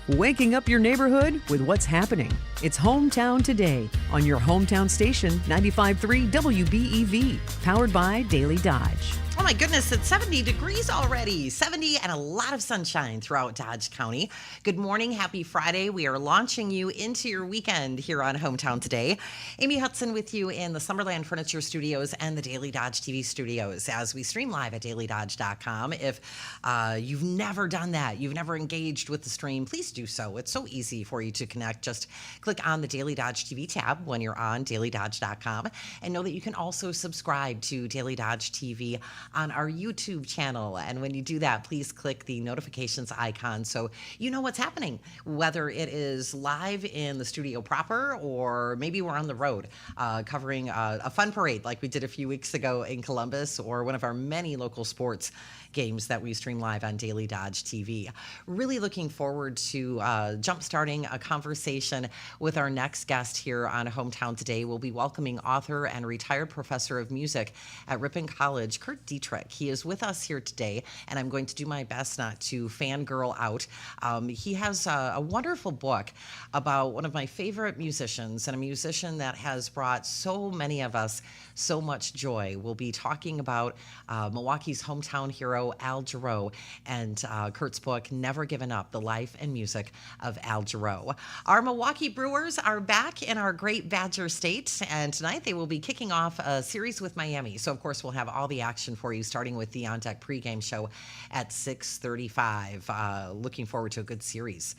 Waking up your neighborhood with what's happening. It's Hometown Today on your hometown station, 95.3 WBEV, powered by Daily Dodge. Oh my goodness, it's 70 degrees already. 70 and a lot of sunshine throughout Dodge County. Good morning, happy Friday. We are launching you into your weekend here on Hometown Today. Amy Hudson with you in the Summerland Furniture Studios and the Daily Dodge TV studios as we stream live at dailydodge.com. If you've never done that, you've never engaged with the stream, please do so. It's so easy for you to connect. Just click on the Daily Dodge TV tab when you're on dailydodge.com and know that you can also subscribe to Daily Dodge TV on our YouTube channel. And when you do that, please click the notifications icon so you know what's happening, whether it is live in the studio proper or maybe we're on the road covering a fun parade like we did a few weeks ago in Columbus, or one of our many local sports games that we stream live on Daily Dodge TV. Really looking forward to jump-starting a conversation with our next guest here on Hometown Today. We'll be welcoming author and retired professor of music at Ripon College, Kurt Dietrich. He is with us here today, and I'm going to do my best not to fangirl out. He has a wonderful book about one of my favorite musicians, and a musician that has brought so many of us so much joy. We'll be talking about Milwaukee's hometown hero, Al Jarreau, and Kurt's book, Never Given Up, The Life and Music of Al Jarreau. Our Milwaukee Brewers are back in our great Badger State, and tonight they will be kicking off a series with Miami. So, of course, we'll have all the action for you, starting with the On Deck pregame show at 6:35. Looking forward to a good series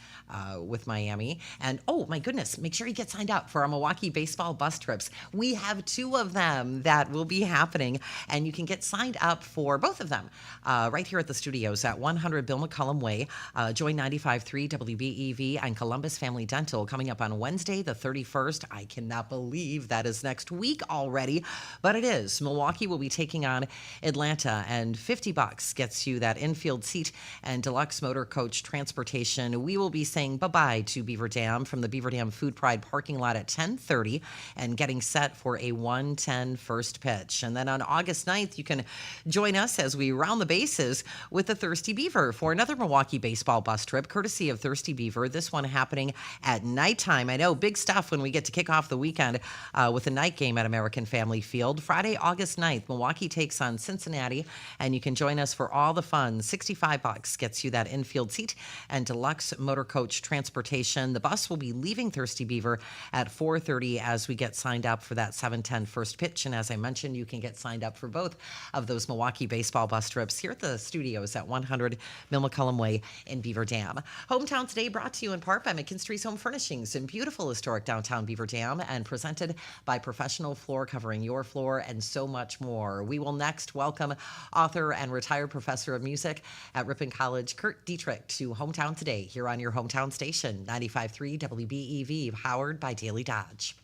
with Miami. And, oh, my goodness, make sure you get signed up for our Milwaukee baseball bus trips. We have two of them that will be happening, and you can get signed up for both of them right here at the studios at 100 Bill McCullum Way. Join 95.3 WBEV and Columbus Family Dental coming up on Wednesday, the 31st. I cannot believe that is next week already, but it is. Milwaukee will be taking on Atlanta, and $50 gets you that infield seat and deluxe motor coach transportation. We will be saying bye-bye to Beaver Dam from the Beaver Dam Food Pride parking lot at 10:30 and getting set for a 1:10 first pitch. And then on August 9th, you can join us as we round the bases with the Thirsty Beaver for another Milwaukee baseball bus trip, courtesy of Thirsty Beaver. This one happening at nighttime. I know, big stuff when we get to kick off the weekend with a night game at American Family Field. Friday, August 9th, Milwaukee takes on Cincinnati, and you can join us for all the fun. $65 gets you that infield seat and deluxe motor coach transportation. The bus will be leaving Thirsty Beaver at 4:30 as we get signed up for that 7:10 first pitch. And as I mentioned, you can get signed up for both of those Milwaukee baseball bus trips here at the studios at 100 Bill McCullum Way in Beaver Dam. Hometown Today brought to you in part by McKinstry's Home Furnishings in beautiful historic downtown Beaver Dam, and presented by Professional Floor Covering Your Floor, and so much more. We will next welcome author and retired professor of music at Ripon College, Kurt Dietrich, to Hometown Today here on your hometown station, 95.3 WBEV, powered by Daily Dodge.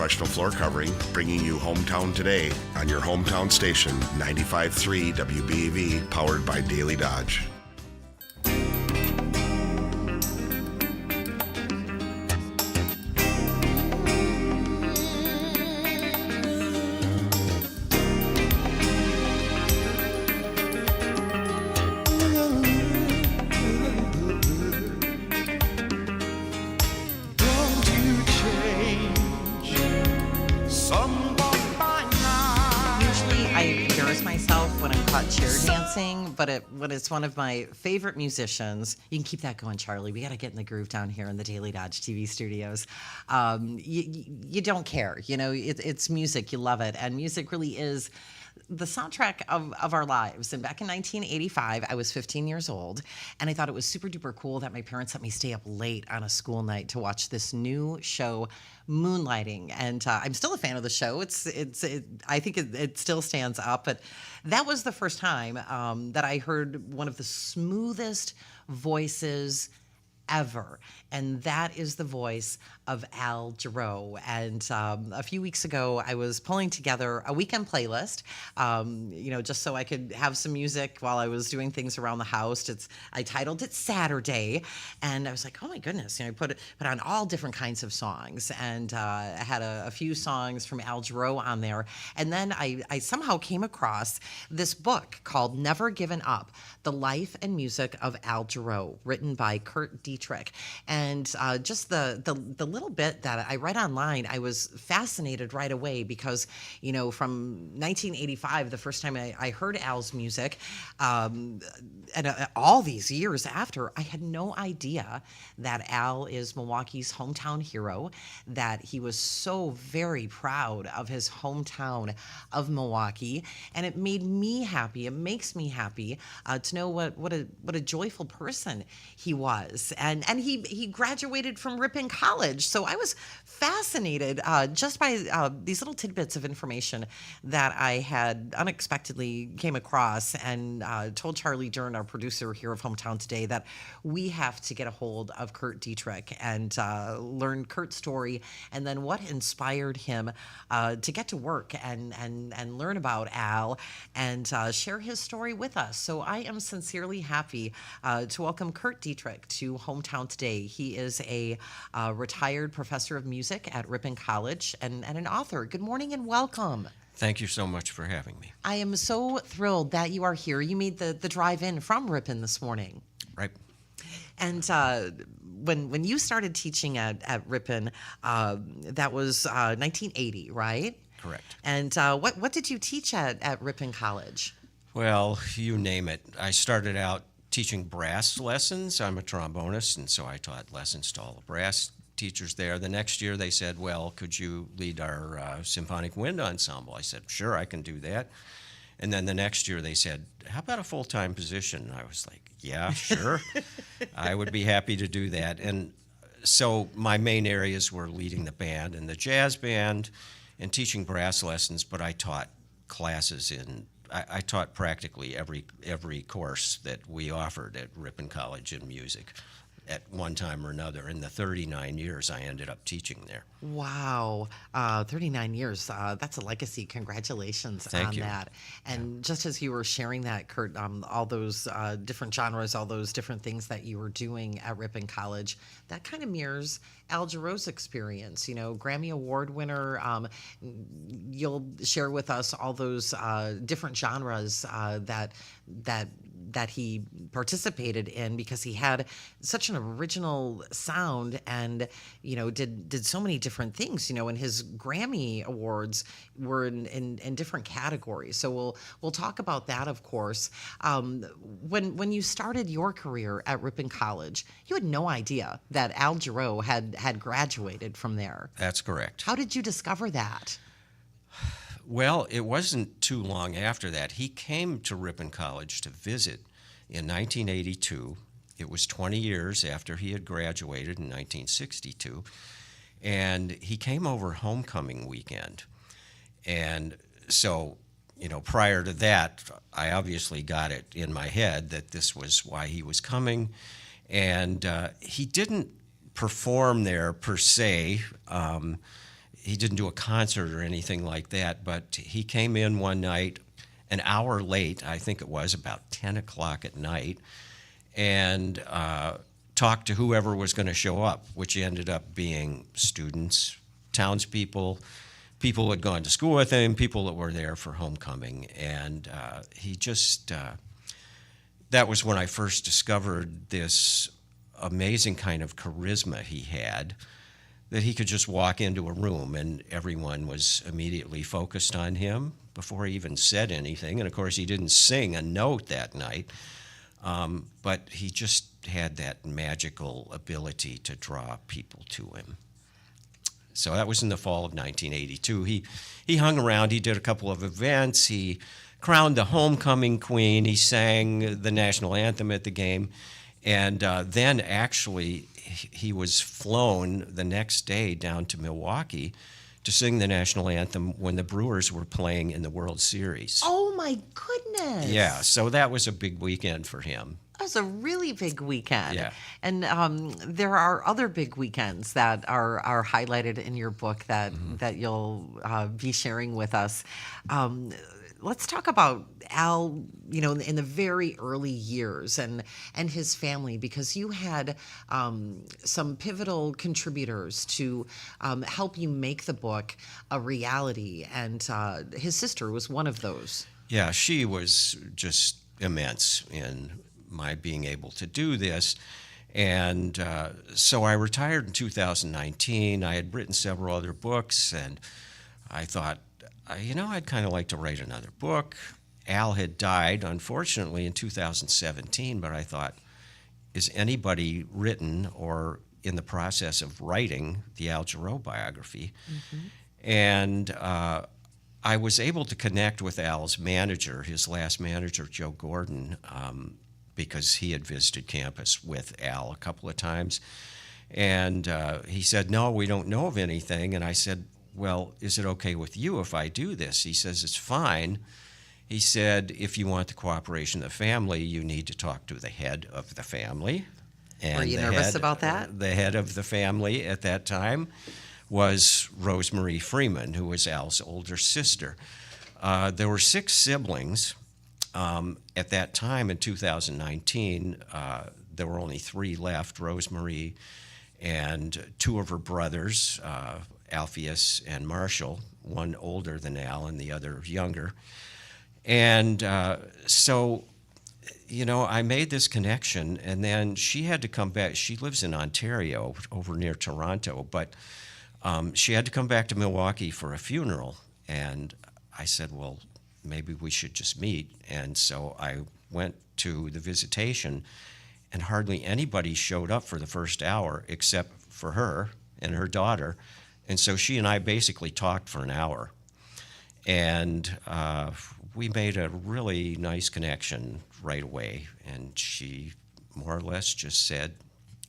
Professional Floor Covering, bringing you Hometown Today on your hometown station, 95.3 WBEV, powered by Daily Dodge. But it's one of my favorite musicians. You can keep that going, Charlie. We got to get in the groove down here in the Daily Dodge TV studios. You don't care, it's music. You love it, and music really is the soundtrack of our lives. And back in 1985, I was 15 years old, and I thought it was super duper cool that my parents let me stay up late on a school night to watch this new show, Moonlighting. And I'm still a fan of the show. I think it still stands up. But that was the first time that I heard one of the smoothest voices ever, and that is the voice of Al Jarreau. And a few weeks ago, I was pulling together a weekend playlist, just so I could have some music while I was doing things around the house. I titled it Saturday, and I was like, oh my goodness, I put on all different kinds of songs, and I had a few songs from Al Jarreau on there. And then I somehow came across this book called Never Given Up: The Life and Music of Al Jarreau, written by Dietrich. And just the little bit that I read online, I was fascinated right away because, from 1985, the first time I heard Al's music, and all these years after, I had no idea that Al is Milwaukee's hometown hero, that he was so very proud of his hometown of Milwaukee. And it made me happy. It makes me happy to know what a joyful person he was. And he graduated from Ripon College. So I was fascinated just by these little tidbits of information that I had unexpectedly came across, and told Charlie Dern, our producer here of Hometown Today, that we have to get a hold of Dietrich and learn Kurt's story, and then what inspired him to get to work and learn about Al and share his story with us. So I am sincerely happy to welcome Dietrich to Hometown Today. He is a retired professor of music at Ripon College and an author. Good morning and welcome. Thank you so much for having me. I am so thrilled that you are here. You made the drive in from Ripon this morning. Right. And when you started teaching at Ripon, that was 1980, right? Correct. And what did you teach at Ripon College? Well, you name it. I started out teaching brass lessons. I'm a trombonist, and so I taught lessons to all the brass teachers there. The next year they said, well, could you lead our symphonic wind ensemble? I said, sure, I can do that. And then the next year they said, how about a full-time position? I was like, yeah, sure. I would be happy to do that. And so my main areas were leading the band and the jazz band and teaching brass lessons, but I taught classes I taught practically every course that we offered at Ripon College in music at one time or another. In the 39 years I ended up teaching there. Wow, 39 years. That's a legacy. Congratulations on that. And just as you were sharing that, Kurt, all those different genres, all those different things that you were doing at Ripon College, that kind of mirrors Al Jarreau's experience. Grammy Award winner. You'll share with us all those different genres that he participated in, because he had such an original sound and did so many different things, and his Grammy awards were in different categories. So we'll talk about that, of course. When you started your career at Ripon College, you had no idea that Al Jarreau had graduated from there. That's correct. How did you discover that? Well, it wasn't too long after that. He came to Ripon College to visit in 1982. It was 20 years after he had graduated in 1962. And he came over homecoming weekend. And so, prior to that, I obviously got it in my head that this was why he was coming. And he didn't perform there per se. he didn't do a concert or anything like that, but he came in one night an hour late, I think it was about 10 o'clock at night, and talked to whoever was going to show up, which ended up being students, townspeople, people who had gone to school with him, people that were there for homecoming. And he just, that was when I first discovered this amazing kind of charisma he had, that he could just walk into a room and everyone was immediately focused on him before he even said anything. And of course, he didn't sing a note that night, but he just had that magical ability to draw people to him. So that was in the fall of 1982. He hung around. He did a couple of events. He crowned the homecoming queen. He sang the national anthem at the game. And then actually he was flown the next day down to Milwaukee to sing the national anthem when the Brewers were playing in the World Series. Oh, my goodness. Yeah, so that was a big weekend for him. That was a really big weekend. Yeah. And there are other big weekends that are highlighted in your book that you'll be sharing with us. Let's talk about Al, in the very early years and his family, because you had some pivotal contributors to help you make the book a reality, and his sister was one of those. Yeah, she was just immense in my being able to do this. And so I retired in 2019. I had written several other books, and I thought, I'd kind of like to write another book. Al had died, unfortunately, in 2017, but I thought, is anybody written or in the process of writing the Al Jarreau biography? Mm-hmm. And I was able to connect with Al's manager, his last manager, Joe Gordon, because he had visited campus with Al a couple of times. And he said, no, we don't know of anything. And I said, well, is it okay with you if I do this? He says, it's fine. He said, if you want the cooperation of the family, you need to talk to the head of the family. And were you nervous about that? The head of the family at that time was Rosemary Freeman, who was Al's older sister. There were 6 siblings. At that time, in 2019, there were only 3 left, Rosemary and 2 of her brothers, Alpheus and Marshall, one older than Al and the other younger. And so, I made this connection, and then she had to come back. She lives in Ontario, over near Toronto, but she had to come back to Milwaukee for a funeral. And I said, well, maybe we should just meet. And so I went to the visitation, and hardly anybody showed up for the first hour except for her and her daughter. And so she and I basically talked for an hour. And we made a really nice connection right away. And she more or less just said,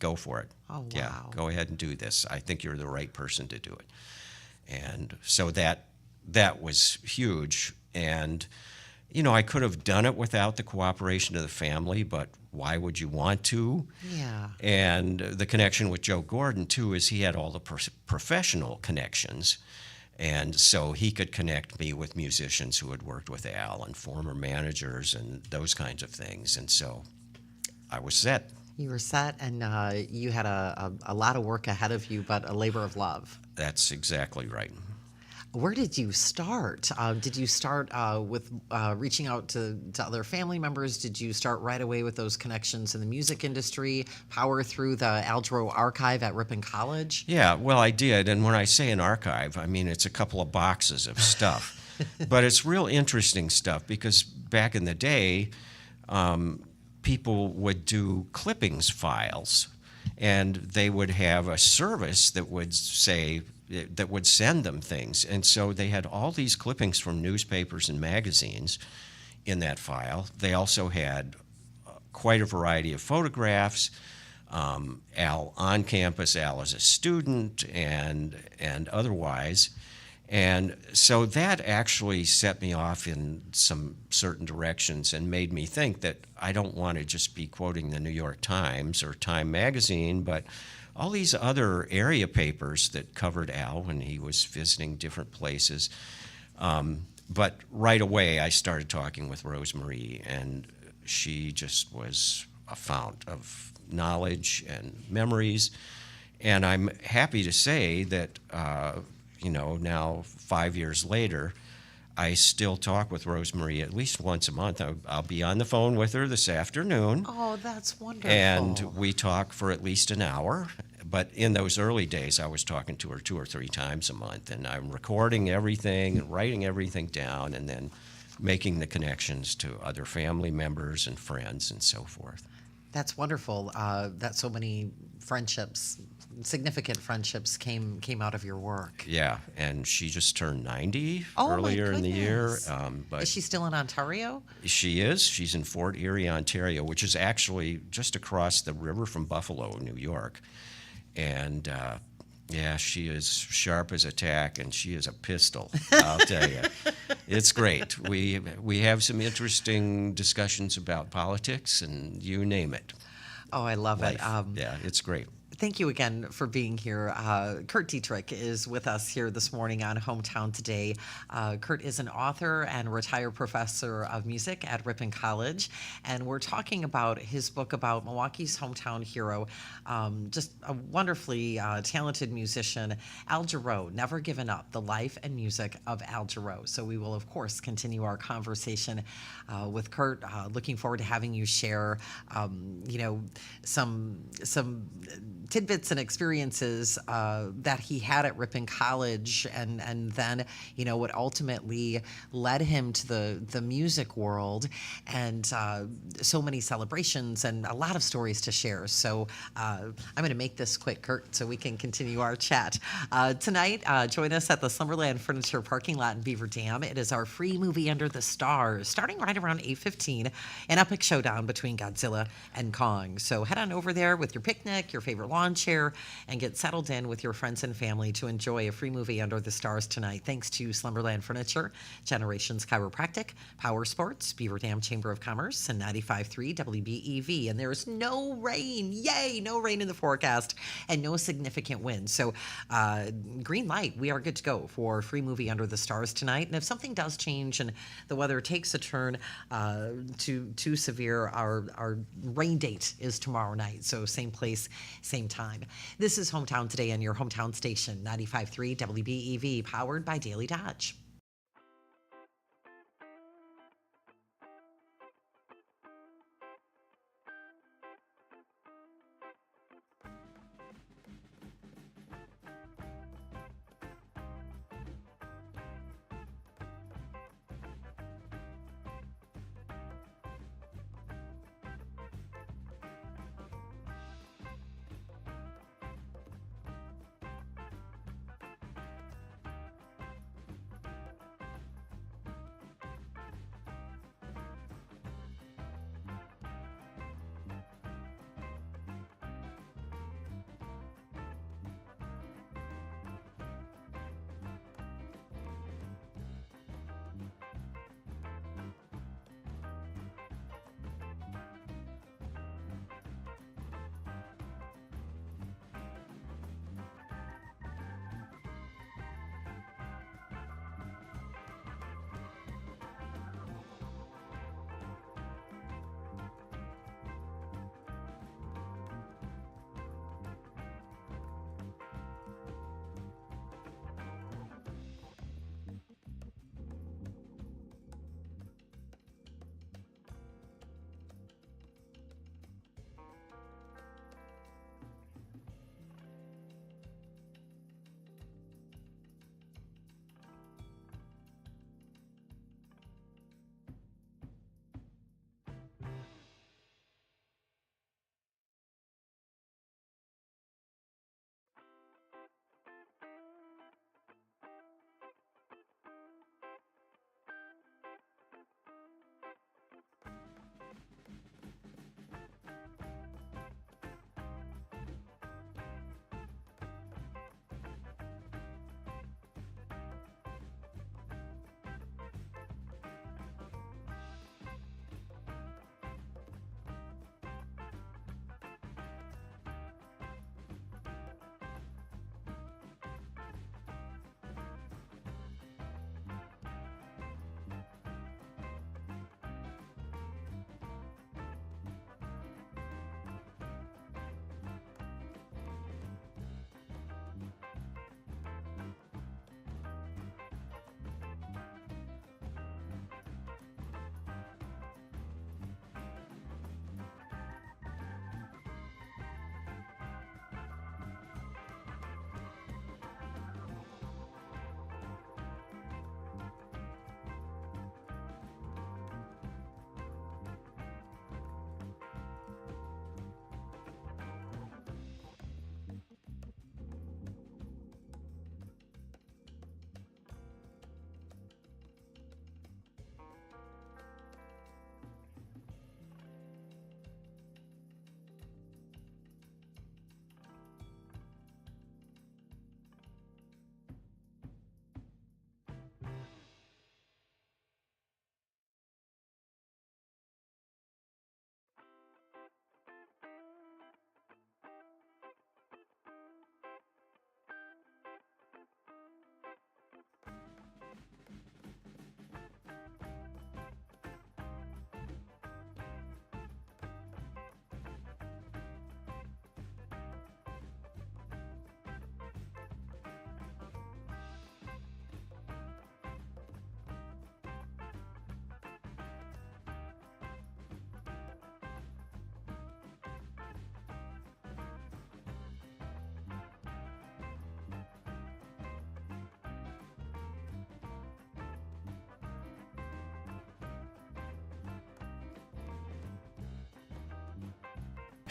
go for it. Oh, wow. Yeah, go ahead and do this. I think you're the right person to do it. And so that was huge. And, I could have done it without the cooperation of the family, but why would you want to? Yeah. And the connection with Joe Gordon, too, is he had all the professional connections. And so he could connect me with musicians who had worked with Al and former managers and those kinds of things. And so I was set. You were set, and you had a lot of work ahead of you, but a labor of love. That's exactly right. Where did you start? Did you start with reaching out to other family members? Did you start right away with those connections in the music industry, power through the Al Jarreau archive at Ripon College? Yeah, well, I did. And when I say an archive, I mean it's a couple of boxes of stuff. But it's real interesting stuff, because back in the day, people would do clippings files, and they would have a service that would send them things. And so they had all these clippings from newspapers and magazines in that file. They also had quite a variety of photographs, Al on campus, Al as a student, and otherwise. And so that actually set me off in some certain directions and made me think that I don't want to just be quoting the New York Times or Time Magazine, but all these other area papers that covered Al when he was visiting different places. But right away, I started talking with Rosemarie, and she just was a fount of knowledge and memories. And I'm happy to say that, now 5 years later, I still talk with Rosemarie at least once a month. I'll be on the phone with her this afternoon. Oh, that's wonderful. And we talk for at least an hour. But in those early days, I was talking to her 2 or 3 times a month, and I'm recording everything and writing everything down and then making the connections to other family members and friends and so forth. That's wonderful that so many friendships, significant friendships came out of your work. Yeah, and she just turned 90 Oh, my earlier in the year. goodness. But Is she still in Ontario? she is. She's in Fort Erie, Ontario, which is actually just across the river from Buffalo, New York. And she is sharp as a tack, and she is a pistol, I'll tell you. It's great. We have some interesting discussions about politics, and you name it. Oh, I love Life. it. Yeah, it's great. Thank you again for being here. Kurt Dietrich is with us here this morning on Hometown Today. Kurt is an author and retired professor of music at Ripon College, and we're talking about his book about Milwaukee's hometown hero, just a wonderfully talented musician, Al Jarreau, Never Given Up, the life and music of Al Jarreau. So we will, of course, continue our conversation with Kurt. Looking forward to having you share, some tidbits and experiences that he had at Ripon College, and then what ultimately led him to the music world, and so many celebrations and a lot of stories to share. So I'm going to make this quick, Kurt, so we can continue our chat. Tonight, join us at the Slumberland Furniture parking lot in Beaver Dam. It is our free movie Under the Stars, starting right around 8:15, an epic showdown between Godzilla and Kong. So head on over there with your picnic, your favorite lawn chair, and get settled in with your friends and family to enjoy a free movie Under the Stars tonight, thanks to Slumberland Furniture, Generations Chiropractic, Power Sports, Beaver Dam Chamber of Commerce, and 95.3 WBEV. And there's no rain, yay, no rain in the forecast, and no significant wind. So green light, we are good to go for free movie Under the Stars tonight. And if something does change and the weather takes a turn too severe, our rain date is tomorrow night. So same place, same time. This is Hometown Today on your hometown station, 95.3 WBEV, powered by Daily Dodge.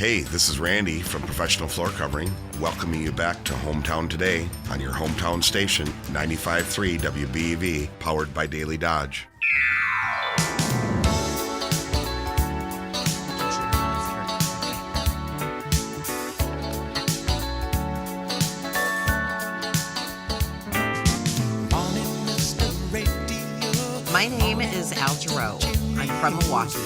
Hey, this is Randy from Professional Floor Covering, welcoming you back to Hometown Today on your hometown station, 95.3 WBEV, powered by Daily Dodge. My name is Al Jarreau. I'm from Milwaukee.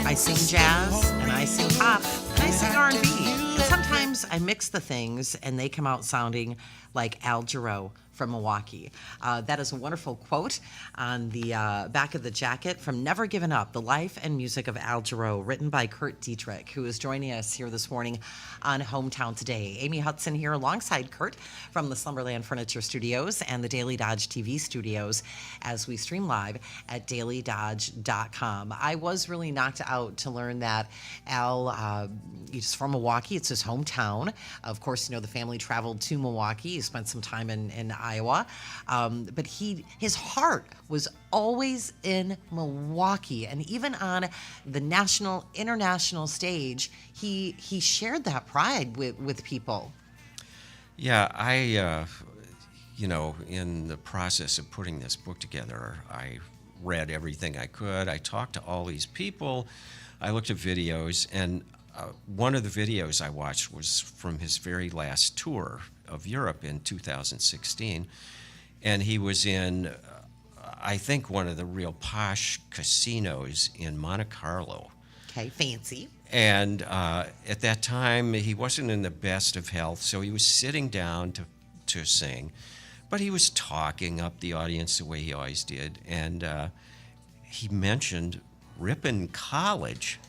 I sing jazz and I sing pop and I sing R&B. And sometimes I mix the things and they come out sounding like Al Jarreau from Milwaukee. That is a wonderful quote on the back of the jacket from Never Given Up, The Life and Music of Al Jarreau, written by Kurt Dietrich, who is joining us here this morning on Hometown Today. Amy Hudson here alongside Kurt from the Slumberland Furniture Studios and the Daily Dodge TV studios as we stream live at dailydodge.com. I was really knocked out to learn that Al is from Milwaukee. It's his hometown. Of course, you know, the family traveled to Milwaukee. He spent some time in Iowa, but his heart was always in Milwaukee, and even on the national, international stage, he shared that pride with people. Yeah, I, in the process of putting this book together, I read everything I could. I talked to all these people. I looked at videos, and one of the videos I watched was from his very last tour of Europe in 2016, and he was in, I think, one of the real posh casinos in Monte Carlo. Okay, fancy. And at that time, he wasn't in the best of health, so he was sitting down to sing, but he was talking up the audience the way he always did, and he mentioned Ripon College.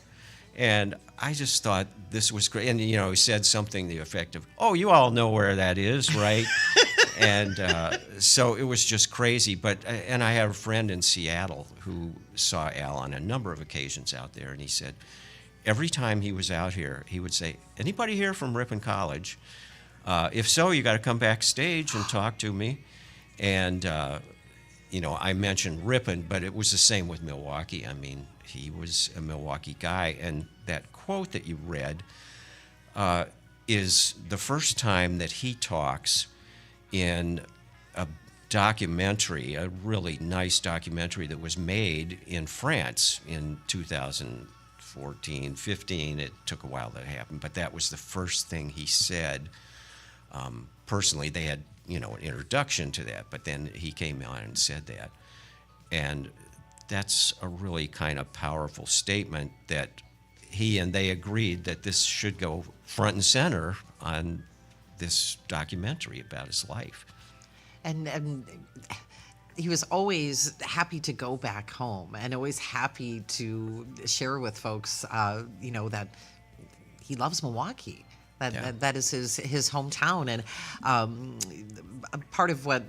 And I just thought this was great. And, he said something to the effect of, "Oh, you all know where that is, right?" And so it was just crazy. And I have a friend in Seattle who saw Al on a number of occasions out there. And he said every time he was out here, he would say, "Anybody here from Ripon College? If so, you got to come backstage and talk to me." And, I mentioned Ripon, but it was the same with Milwaukee. I mean, he was a Milwaukee guy, and that quote that you read is the first time that he talks in a documentary, a really nice documentary that was made in France in 2014, 15. It took a while to happen, but that was the first thing he said. Personally, they had, an introduction to that, but then he came on and said that. And that's a really kind of powerful statement that he and they agreed that this should go front and center on this documentary about his life. And he was always happy to go back home and always happy to share with folks, that he loves Milwaukee. That is his hometown. And part of what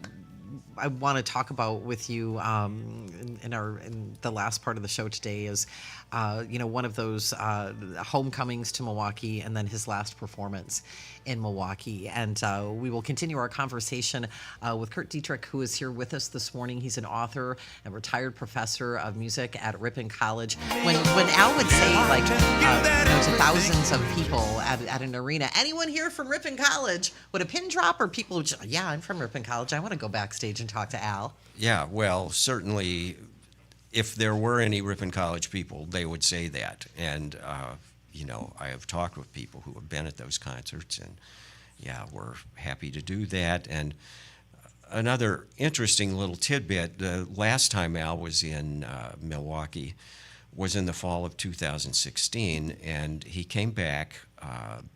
I want to talk about with you in the last part of the show today is, one of those homecomings to Milwaukee, and then his last performance in Milwaukee. And we will continue our conversation with Kurt Dietrich, who is here with us this morning. He's an author and retired professor of music at Ripon College. When Al would say, to thousands of people at an arena, "Anyone here from Ripon College?" Would a pin drop, or people would just, "Yeah, I'm from Ripon College. I want to go backstage and talk to Al"? Yeah, well, certainly, if there were any Ripon College people, they would say that. And, I have talked with people who have been at those concerts, and, we're happy to do that. And another interesting little tidbit, the last time Al was in Milwaukee was in the fall of 2016, and he came back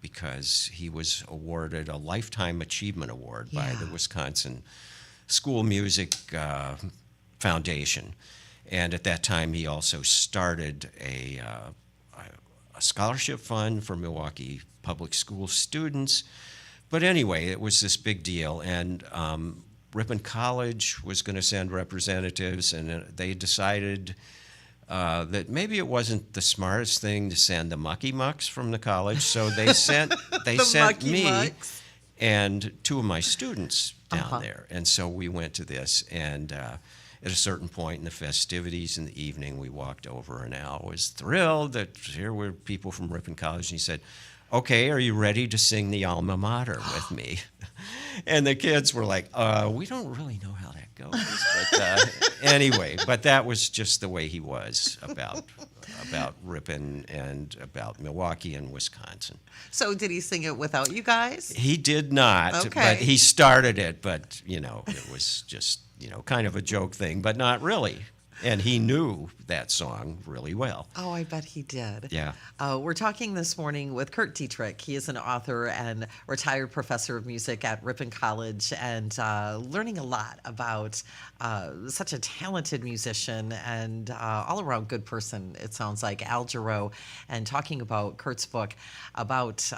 because he was awarded a Lifetime Achievement Award by the Wisconsin School Music Foundation. And at that time, he also started a scholarship fund for Milwaukee public school students. But anyway, it was this big deal. And Ripon College was going to send representatives, and they decided that maybe it wasn't the smartest thing to send the mucky mucks from the college. So they sent me mucks and two of my students down there. And so we went to this, and at a certain point in the festivities in the evening, we walked over, and Al was thrilled that here were people from Ripon College, and he said, okay, are you ready to sing the alma mater with me? And the kids were like, we don't really know how that goes. But anyway, but that was just the way he was about Ripon and about Milwaukee and Wisconsin. So did he sing it without you guys? He did not, Okay. but he started it, but, it was just, kind of a joke thing, but not really. And he knew that song really well. Oh, I bet he did. Yeah. We're talking this morning with Kurt Dietrich. He is an author and retired professor of music at Ripon College, and learning a lot about such a talented musician and all-around good person, it sounds like, Al Jarreau, and talking about Kurt's book about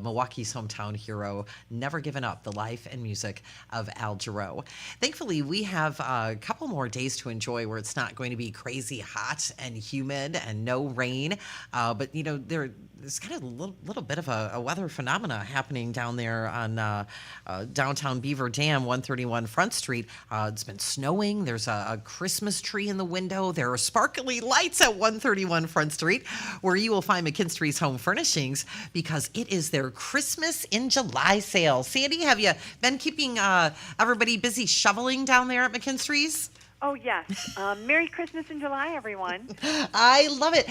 Milwaukee's hometown hero, Never Given Up, the life and music of Al Jarreau. Thankfully, we have a couple more days to enjoy where it's not going to be crazy hot and humid and no rain, but there's kind of a little bit of a weather phenomena happening down there on downtown Beaver Dam, 131 Front Street. It's been snowing. There's a Christmas tree in the window. There are sparkly lights at 131 Front Street, where you will find McKinstry's Home Furnishings, because it is their Christmas in July sale. Sandy, have you been keeping everybody busy shoveling down there at McKinstry's? Oh, yes. Merry Christmas in July, everyone. I love it.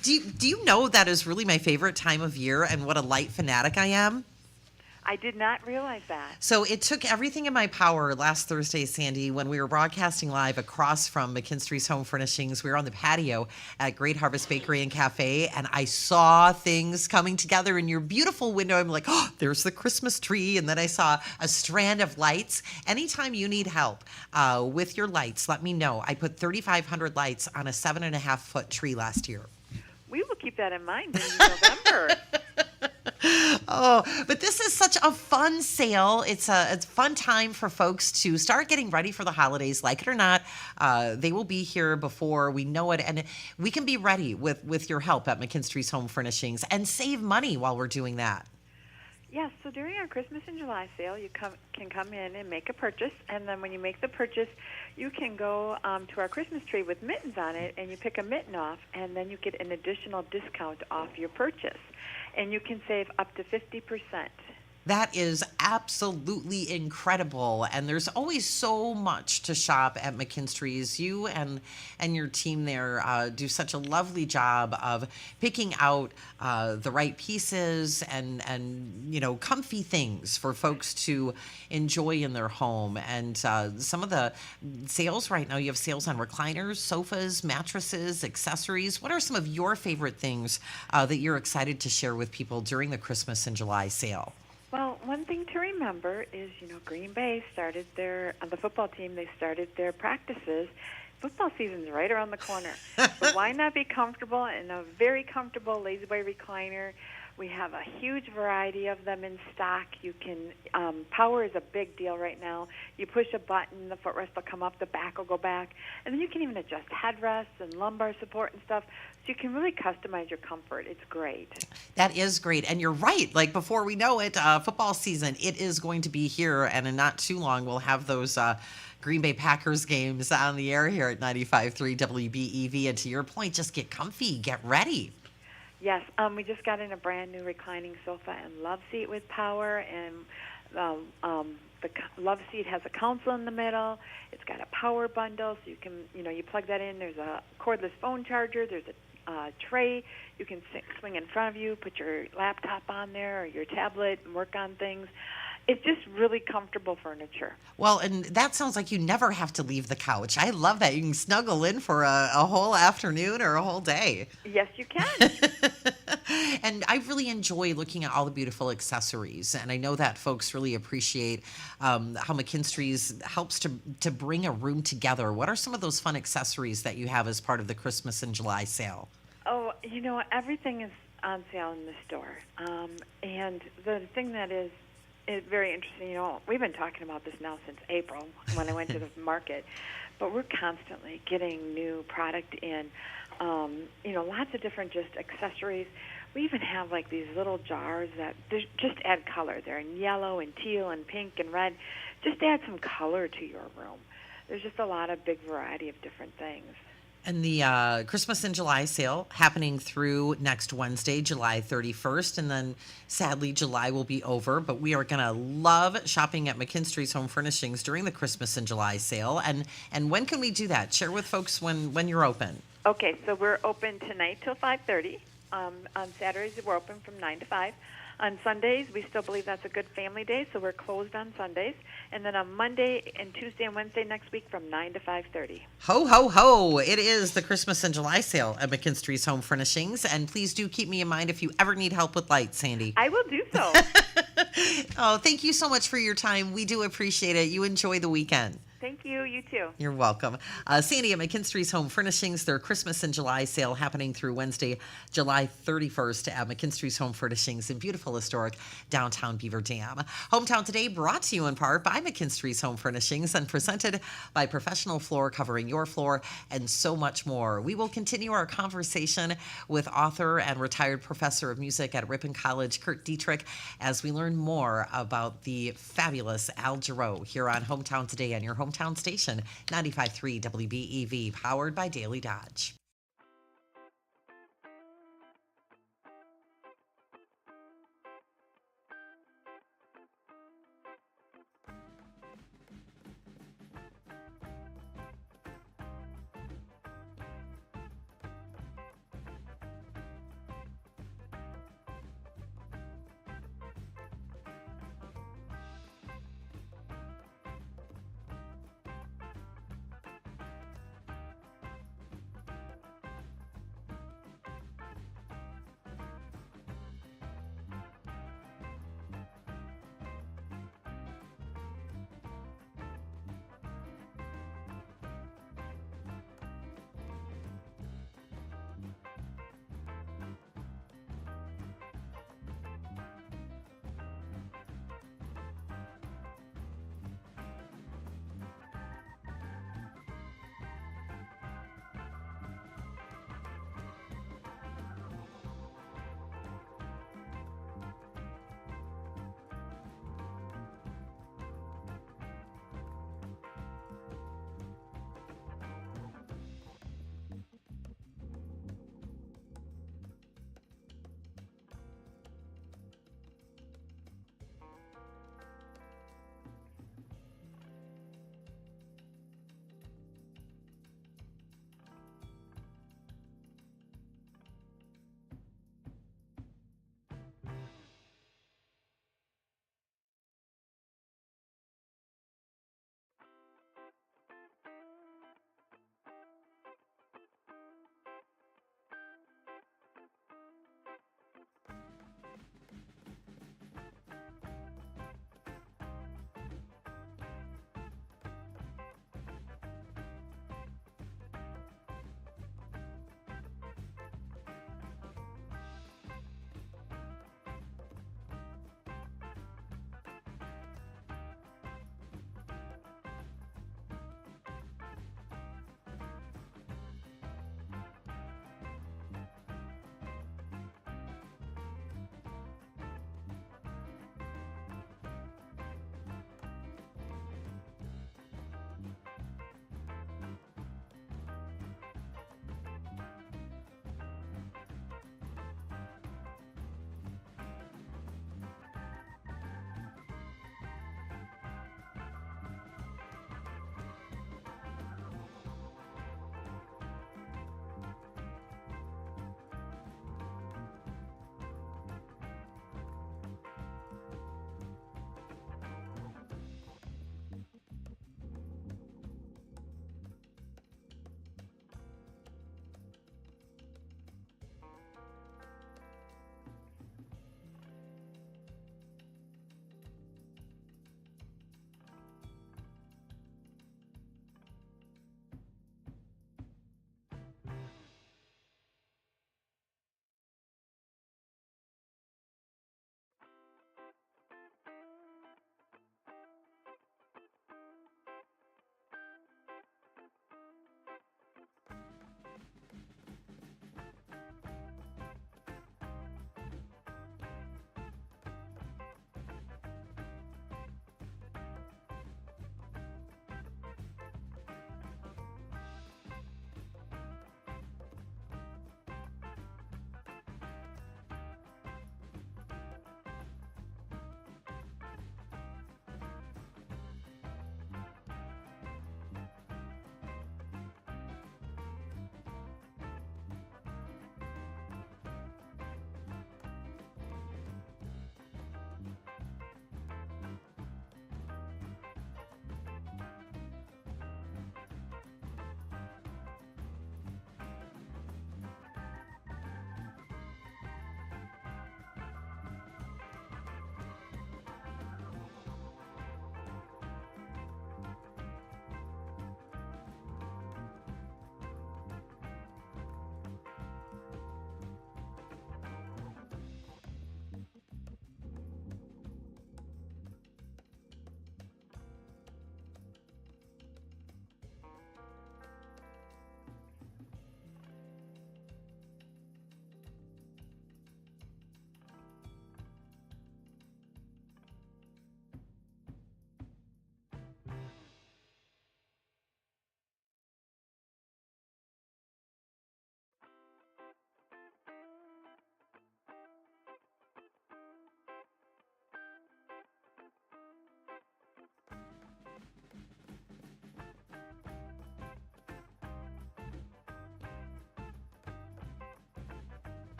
Do you know that is really my favorite time of year, and what a light fanatic I am? I did not realize that. So it took everything in my power last Thursday, Sandy, when we were broadcasting live across from McKinstry's Home Furnishings. We were on the patio at Great Harvest Bakery and Cafe, and I saw things coming together in your beautiful window. I'm like, oh, there's the Christmas tree. And then I saw a strand of lights. Anytime you need help with your lights, let me know. I put 3,500 lights on a 7.5-foot tree last year. We will keep that in mind in November. Oh, but this is such a fun sale. It's a fun time for folks to start getting ready for the holidays. Like it or not, they will be here before we know it. And we can be ready with your help at McKinstry's Home Furnishings and save money while we're doing that. Yes, so during our Christmas in July sale, you can come in and make a purchase, and then when you make the purchase, you can go to our Christmas tree with mittens on it, and you pick a mitten off, and then you get an additional discount off your purchase, and you can save up to 50%. That is absolutely incredible, and there's always so much to shop at McKinstry's. You and your team there do such a lovely job of picking out the right pieces and comfy things for folks to enjoy in their home. And some of the sales right now, you have sales on recliners, sofas, mattresses, accessories. What are some of your favorite things that you're excited to share with people during the Christmas in July sale? Well, one thing to remember is, Green Bay started the football team, they started their practices. Football season's right around the corner. So why not be comfortable in a very comfortable La-Z-Boy recliner? We have a huge variety of them in stock. You can, power is a big deal right now. You push a button, the footrest will come up, the back will go back, and then you can even adjust headrests and lumbar support and stuff. So you can really customize your comfort. It's great. That is great. And you're right. Like, before we know it, football season, it is going to be here. And in not too long, we'll have those Green Bay Packers games on the air here at 95.3 WBEV. And to your point, just get comfy, get ready. Yes, we just got in a brand new reclining sofa and love seat with power, and the love seat has a console in the middle. It's got a power bundle, so you can, you plug that in. There's a cordless phone charger. There's a tray you can swing in front of you, put your laptop on there or your tablet and work on things. It's just really comfortable furniture. Well, and that sounds like you never have to leave the couch. I love that. You can snuggle in for a whole afternoon or a whole day. Yes, you can. And I really enjoy looking at all the beautiful accessories. And I know that folks really appreciate how McKinstry's helps to bring a room together. What are some of those fun accessories that you have as part of the Christmas in July sale? Oh, everything is on sale in the store. And the thing that is very interesting. We've been talking about this now since April when I went to the market, but we're constantly getting new product in. Lots of different just accessories. We even have like these little jars that just add color. They're in yellow and teal and pink and red. Just add some color to your room. There's just a lot of big variety of different things. And the Christmas in July sale happening through next Wednesday, July 31st. And then sadly, July will be over. But we are going to love shopping at McKinstry's Home Furnishings during the Christmas in July sale. And when can we do that? Share with folks when you're open. Okay, so we're open tonight till 5:30. On Saturdays, we're open from 9 to 5. On Sundays, we still believe that's a good family day, so we're closed on Sundays. And then on Monday and Tuesday and Wednesday next week from 9 to 5:30. Ho, ho, ho. It is the Christmas in July sale at McKinstry's Home Furnishings. And please do keep me in mind if you ever need help with lights, Sandy. I will do so. Oh, thank you so much for your time. We do appreciate it. You enjoy the weekend. Thank you. You too. You're welcome. Sandy at McKinstry's Home Furnishings, their Christmas in July sale happening through Wednesday, July 31st at McKinstry's Home Furnishings in beautiful historic downtown Beaver Dam. Hometown Today brought to you in part by McKinstry's Home Furnishings and presented by Professional Floor Covering Your Floor and so much more. We will continue our conversation with author and retired professor of music at Ripon College, Kurt Dietrich, as we learn more about the fabulous Al Jarreau here on Hometown Today on your hometown station, 95.3 WBEV, powered by Daily Dodge.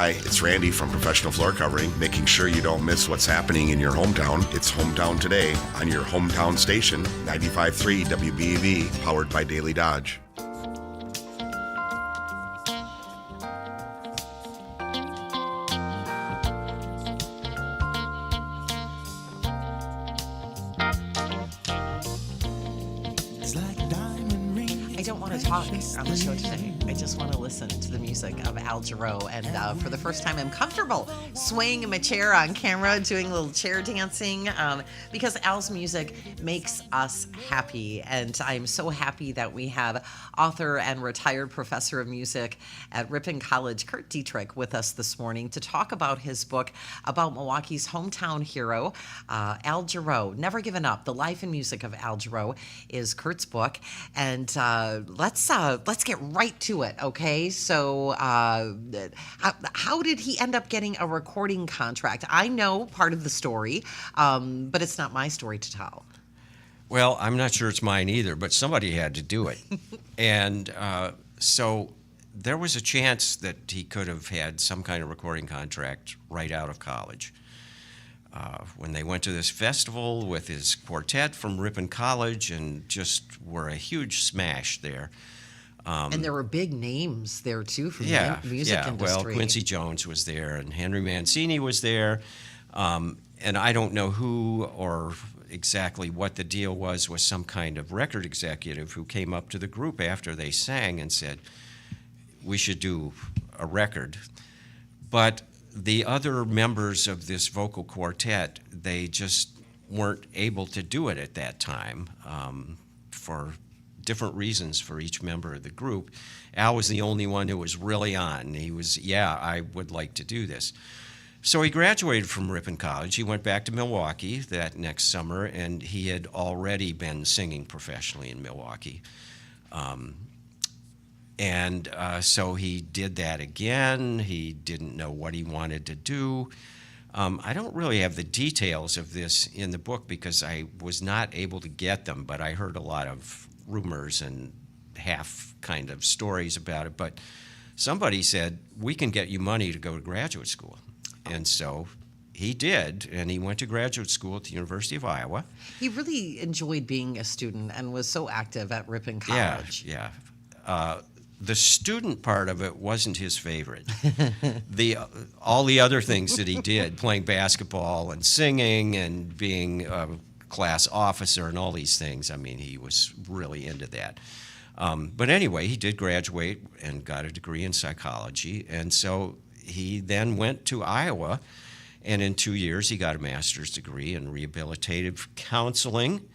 Hi, it's Randy from Professional Floor Covering, making sure you don't miss what's happening in your hometown. It's Hometown Today on your hometown station, 95.3 WBEV, powered by Daily Dodge. I don't want to talk on the show today. I just want to listen to the music of Al Jarreau. And for the first time, I'm comfortable swaying in my chair on camera, doing a little chair dancing, because Al's music makes us happy. And I'm so happy that we have author and retired professor of music at Ripon College, Kurt Dietrich, with us this morning to talk about his book about Milwaukee's hometown hero, Al Jarreau. Never Given Up, The Life and Music of Al Jarreau is Kurt's book. And let's get right to it, okay? So how did he end up getting a recording contract? I know part of the story, but it's not my story to tell. Well, I'm not sure it's mine either, but somebody had to do it. And so there was a chance that he could have had some kind of recording contract right out of college. When they went to this festival with his quartet from Ripon College and just were a huge smash there. And there were big names there, too, from Yeah, the music yeah. industry. Well, Quincy Jones was there, and Henry Mancini was there. And I don't know who or exactly what the deal was with some kind of record executive who came up to the group after they sang and said, we should do a record. But the other members of this vocal quartet, they just weren't able to do it at that time for different reasons for each member of the group. Al was the only one who was really on. He was, yeah, I would like to do this. So he graduated from Ripon College. He went back to Milwaukee that next summer, and he had already been singing professionally in Milwaukee. So he did that again. He didn't know what he wanted to do. I don't really have the details of this in the book because I was not able to get them, but I heard a lot of rumors and half kind of stories about it. But somebody said, we can get you money to go to graduate school. And so he did, and he went to graduate school at the University of Iowa. He really enjoyed being a student and was so active at Ripon College. Yeah. The student part of it wasn't his favorite. All the other things that he did, playing basketball and singing and being a class officer and all these things, I mean, he was really into that. But anyway, he did graduate and got a degree in psychology, and so he then went to Iowa, and in 2 years he got a master's degree in rehabilitative counseling,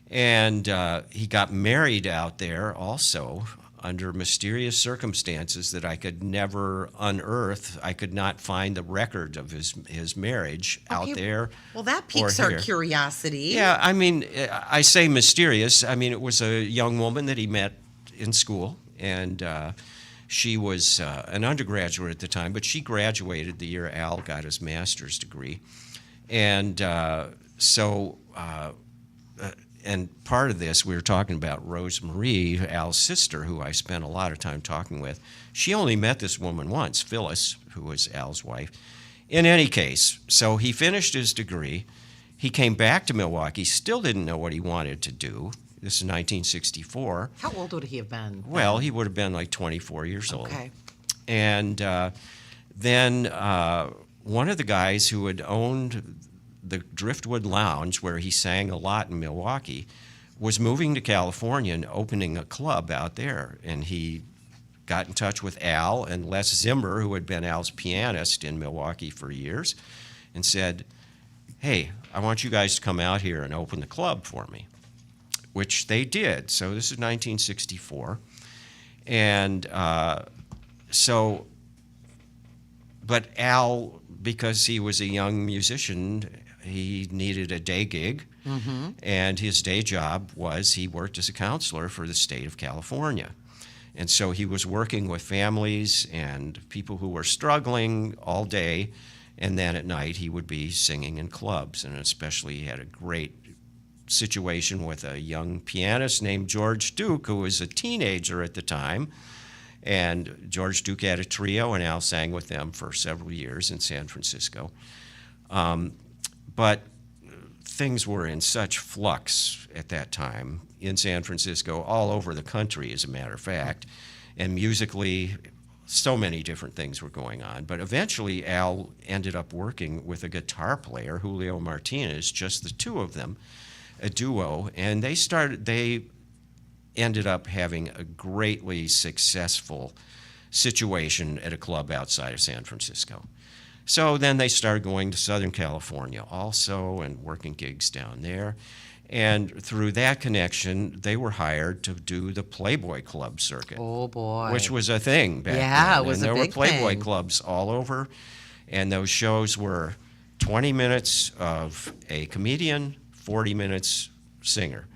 and he got married out there also under mysterious circumstances that I could never unearth. I could not find the record of his marriage out there. Well, that piques our curiosity. Yeah, I mean, I say mysterious. I mean, it was a young woman that he met in school, and she was an undergraduate at the time, but she graduated the year Al got his master's degree. And and part of this, we were talking about Rose Marie, Al's sister, who I spent a lot of time talking with. She only met this woman once, Phyllis, who was Al's wife. In any case, so he finished his degree. He came back to Milwaukee, still didn't know what he wanted to do. This is 1964. How old would he have been? Well, he would have been like 24 years old. Okay. And then one of the guys who had owned the Driftwood Lounge, where he sang a lot in Milwaukee, was moving to California and opening a club out there. And he got in touch with Al and Les Zimmer, who had been Al's pianist in Milwaukee for years, and said, hey, I want you guys to come out here and open the club for me, which they did. So this is 1964. And but Al, because he was a young musician, he needed a day gig, and his day job was he worked as a counselor for the state of California. And so he was working with families and people who were struggling all day, and then at night he would be singing in clubs. And especially he had a great situation with a young pianist named George Duke, who was a teenager at the time. And George Duke had a trio, and Al sang with them for several years in San Francisco. But things were in such flux at that time in San Francisco, all over the country, as a matter of fact. And musically, so many different things were going on. But eventually, Al ended up working with a guitar player, Julio Martinez, just the two of them, a duo. And they ended up having a greatly successful situation at a club outside of San Francisco. So then they started going to Southern California also and working gigs down there. And through that connection, they were hired to do the Playboy Club circuit. Oh, boy. Which was a thing back then. Yeah, it was and a there big were Playboy thing. clubs all over. And those shows were 20 minutes of a comedian, 40 minutes singer.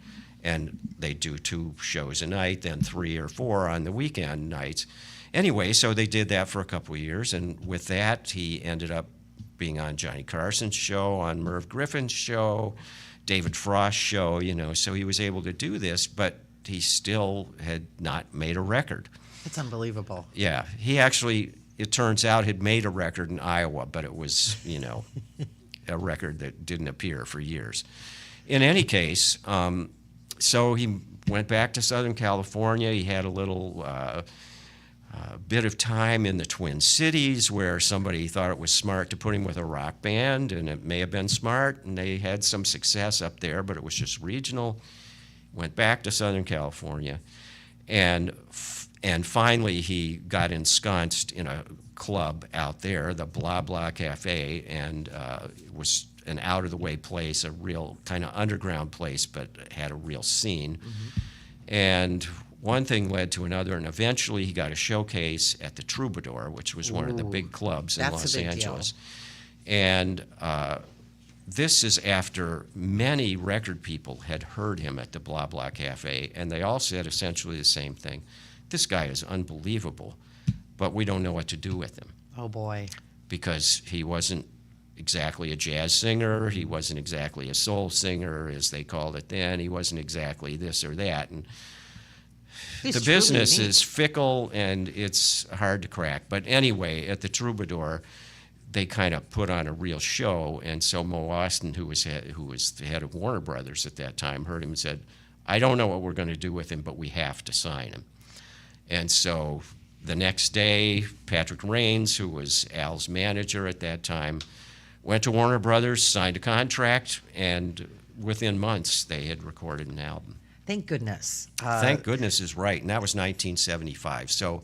And they do 2 shows a night, then 3 or 4 on the weekend nights. Anyway, so they did that for a couple of years, and with that, he ended up being on Johnny Carson's show, on Merv Griffin's show, David Frost's show, so he was able to do this, but he still had not made a record. It's unbelievable. Yeah, he actually, it turns out, had made a record in Iowa, but it was, a record that didn't appear for years. In any case, so he went back to Southern California. He had a little bit of time in the Twin Cities where somebody thought it was smart to put him with a rock band, and it may have been smart, and they had some success up there, but it was just regional. Went back to Southern California, and finally he got ensconced in a club out there, the Blah Blah Cafe, and it was an out-of-the-way place, a real kind of underground place, but had a real scene. And one thing led to another, and eventually he got a showcase at the Troubadour, which was one of the big clubs in That's a Los big deal. Angeles. And this is after many record people had heard him at the Blah Blah Cafe, and they all said essentially the same thing. This guy is unbelievable, but we don't know what to do with him. Oh, boy. Because he wasn't exactly a jazz singer, he wasn't exactly a soul singer, as they called it then, he wasn't exactly this or that. And He's the truly business unique. is fickle and it's hard to crack. But anyway, at the Troubadour, they kind of put on a real show, and so Mo Austin, who was the head of Warner Brothers at that time, heard him and said, "I don't know what we're going to do with him, but we have to sign him." And so the next day, Patrick Raines, who was Al's manager at that time, went to Warner Brothers, signed a contract, and within months they had recorded an album. Thank goodness. Thank goodness is right, and that was 1975. So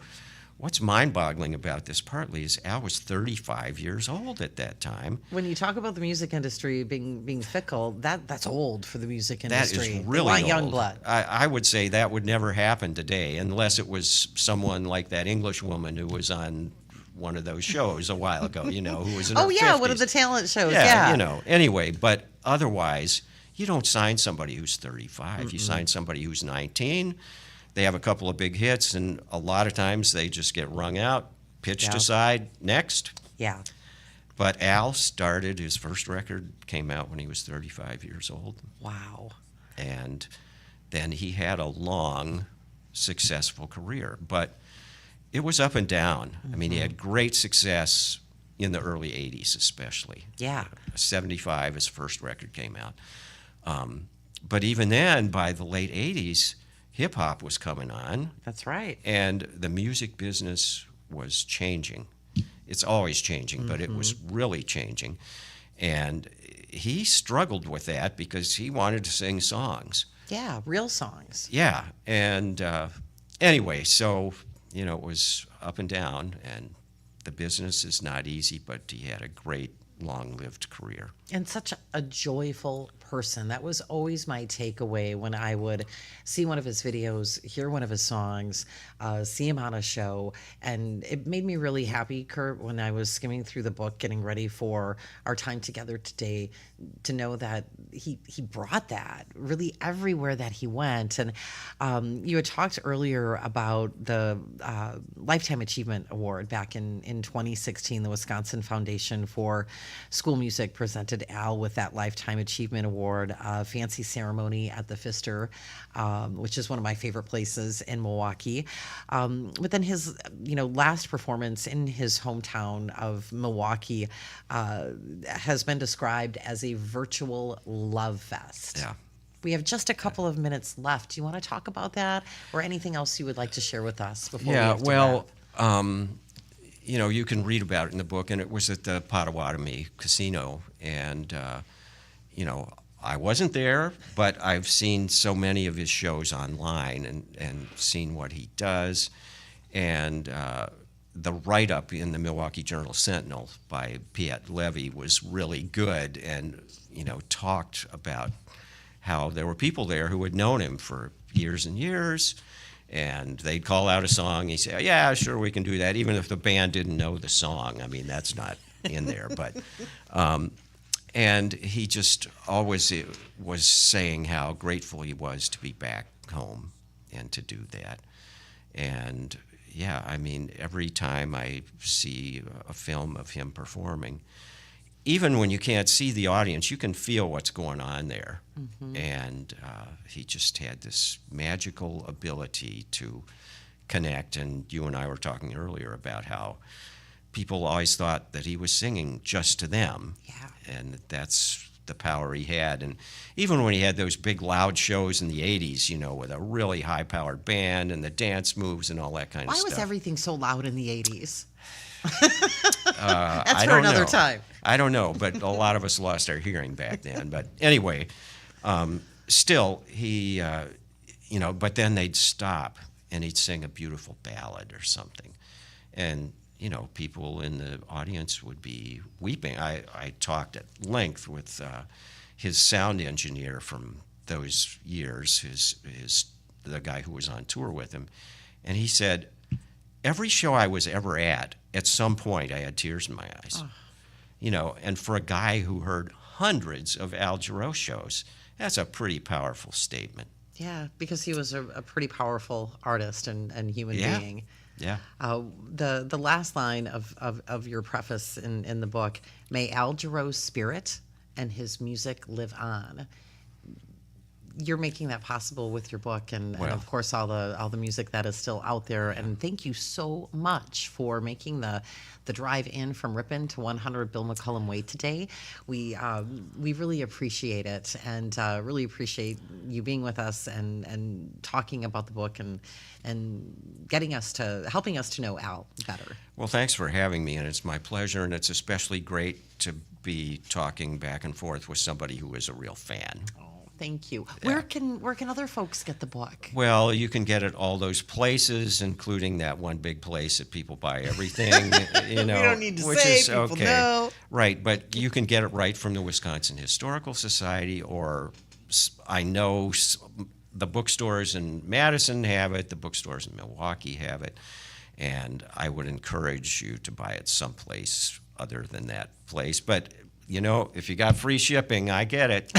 what's mind-boggling about this partly is Al was 35 years old at that time. When you talk about the music industry being fickle, that's old for the music That industry. is They really want old. young blood. I would say that would never happen today unless it was someone like that English woman who was on one of those shows a while ago, who was in her Oh, yeah, 50s. one of the talent shows. Yeah, Yeah. Anyway, but otherwise, you don't sign somebody who's 35. You sign somebody who's 19. They have a couple of big hits, and a lot of times they just get wrung out, pitched Yeah. aside, next. Yeah. But Al started, his first record came out when he was 35 years old. Wow. And then he had a long, successful career. But it was up and down. I mean, he had great success in the early 80s especially. Yeah. 75, his first record came out. But even then, by the late 80s, hip-hop was coming on, That's right. and the music business was changing. It's always changing, but it was really changing. And he struggled with that because he wanted to sing songs. Yeah, real songs. Yeah, and anyway, so, it was up and down, and the business is not easy, but he had a great, long-lived career. And such a joyful person. That was always my takeaway when I would see one of his videos, hear one of his songs, see him on a show. And it made me really happy, Kurt, when I was skimming through the book, getting ready for our time together today, to know that he brought that really everywhere that he went. And you had talked earlier about the Lifetime Achievement Award back in 2016, the Wisconsin Foundation for School Music presented presented Al with that Lifetime Achievement Award, fancy ceremony at the Pfister, which is one of my favorite places in Milwaukee. But then his, last performance in his hometown of Milwaukee has been described as a virtual love fest. Yeah. We have just a couple of minutes left. Do you want to talk about that, or anything else you would like to share with us before we have to wrap? You can read about it in the book, and it was at the Potawatomi Casino, and I wasn't there, but I've seen so many of his shows online and seen what he does, and the write-up in the Milwaukee Journal-Sentinel by Piet Levy was really good, and talked about how there were people there who had known him for years and years, and they'd call out a song. He'd say, "Yeah, sure, we can do that," even if the band didn't know the song. I mean, that's not in there, but and he just always was saying how grateful he was to be back home and to do that. And yeah, I mean, every time I see a film of him performing, even when you can't see the audience, you can feel what's going on there. Mm-hmm. And he just had this magical ability to connect. And you and I were talking earlier about how people always thought that he was singing just to them. Yeah. And that's the power he had. And even when he had those big loud shows in the 80s, with a really high-powered band and the dance moves and all that kind of stuff. Why was everything so loud in the 80s? That's for another time. I don't know, but a lot of us lost our hearing back then. But anyway, still, he, but then they'd stop and he'd sing a beautiful ballad or something. And, people in the audience would be weeping. I talked at length with his sound engineer from those years, the guy who was on tour with him. And he said, every show I was ever at some point, I had tears in my eyes. Oh. And for a guy who heard hundreds of Al Jarreau shows, that's a pretty powerful statement. Yeah, because he was a pretty powerful artist and human being. Yeah. The last line of your preface in the book, "May Al Jarreau's spirit and his music live on." You're making that possible with your book, and of course all the music that is still out there. And thank you so much for making the drive in from Ripon to 100 Bill McCullum Way today. We really appreciate it, and really appreciate you being with us and talking about the book and helping us to know Al better. Well, thanks for having me, and it's my pleasure, and it's especially great to be talking back and forth with somebody who is a real fan. Thank you. Yeah. Where can other folks get the book? Well, you can get it all those places, including that one big place that people buy everything. We don't need to which say, is people okay. know. Right, but you can get it right from the Wisconsin Historical Society, or I know the bookstores in Madison have it, the bookstores in Milwaukee have it, and I would encourage you to buy it someplace other than that place. But if you got free shipping, I get it.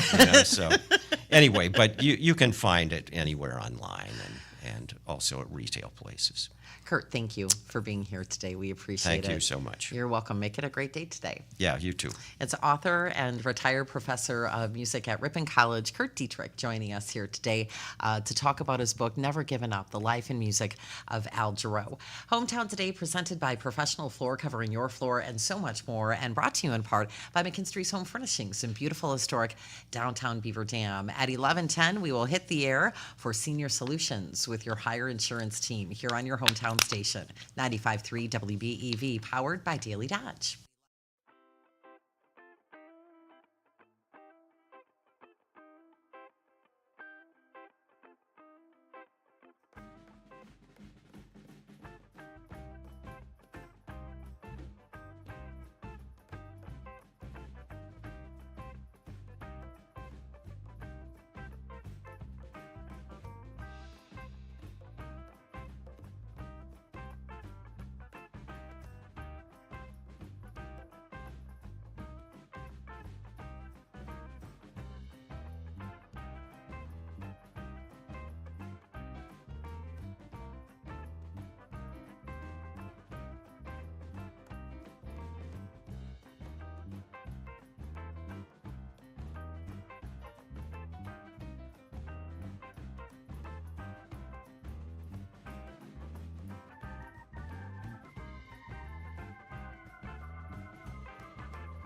So anyway, but you can find it anywhere online and also at retail places. Kurt, thank you for being here today. We appreciate it. Thank you so much. You're welcome. Make it a great day today. Yeah, you too. It's author and retired professor of music at Ripon College, Kurt Dietrich, joining us here today to talk about his book, Never Given Up, The Life and Music of Al Jarreau. Hometown Today, presented by Professional Floor, covering your floor and so much more, and brought to you in part by McKinstry's Home Furnishings in beautiful, historic downtown Beaver Dam. At 11:10, we will hit the air for Senior Solutions with your hire insurance team here on your hometown station, 95.3 WBEV, powered by Daily Dodge.